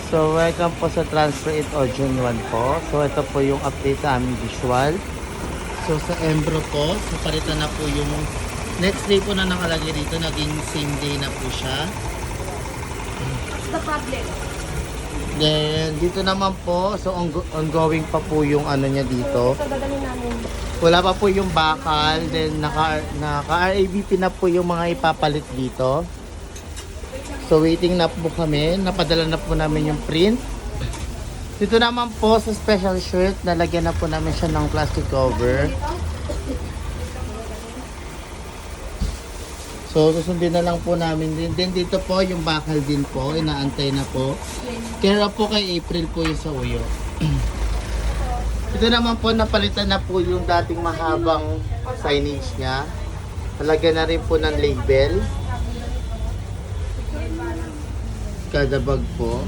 So, welcome po sa Transfer It Audio 1 po. So, ito po yung update sa aming visual. So, sa Embro po, napalitan na po yung next day po na nakalagay dito. Naging same day na po siya. What's the problem? Then, dito naman po, so ongoing pa po yung ano niya dito. Ito dadalhin namin. Wala pa po yung bakal. Then, naka-RABP na po yung mga ipapalit dito. So, waiting na po kami. Napadala na po namin yung print. Dito naman po sa special shirt, nalagyan na po namin siya ng plastic cover. So, susundin na lang po namin din. Then, dito po yung bakal din po. Inaantay na po. Kaya po kay April po yung sa uyo. Ito naman po, napalitan na po yung dating mahabang signage niya. Nalagyan na rin po ng label. Kada bag po.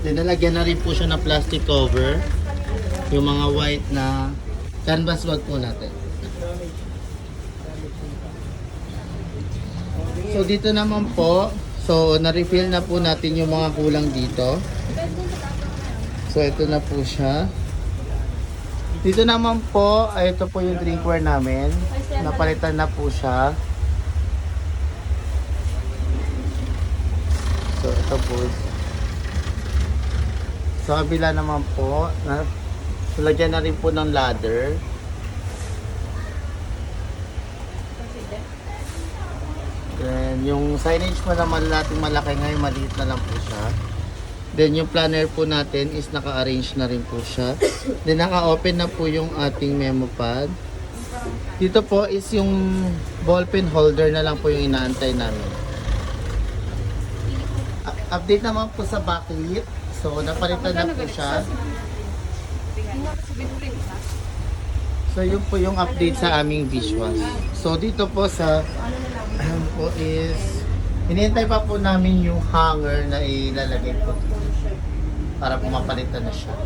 Then nalagyan na rin po siya ng plastic cover. Yung mga white na canvas bag po natin. So dito naman po, so na-refill na po natin yung mga kulang dito. So ito na po siya. Dito naman po, ay ito po yung drinkware namin. Napalitan na po siya. So ito po. Sa kabila naman po, nalagyan na rin po ng ladder. Then yung signage po naman natin malaki ngayon, maliit na lang po siya. Then yung planner po natin is naka-arrange na rin po siya. Then naka-open na po yung ating memo pad. Dito po is yung ballpen holder na lang po yung inaantay namin. Update naman po sa backlit. So, napalitan na po siya. So, yun po yung update sa aming visuals. So, dito po sa po is hinihintay pa po namin yung hanger na ilalagay po para po mapalitan na siya.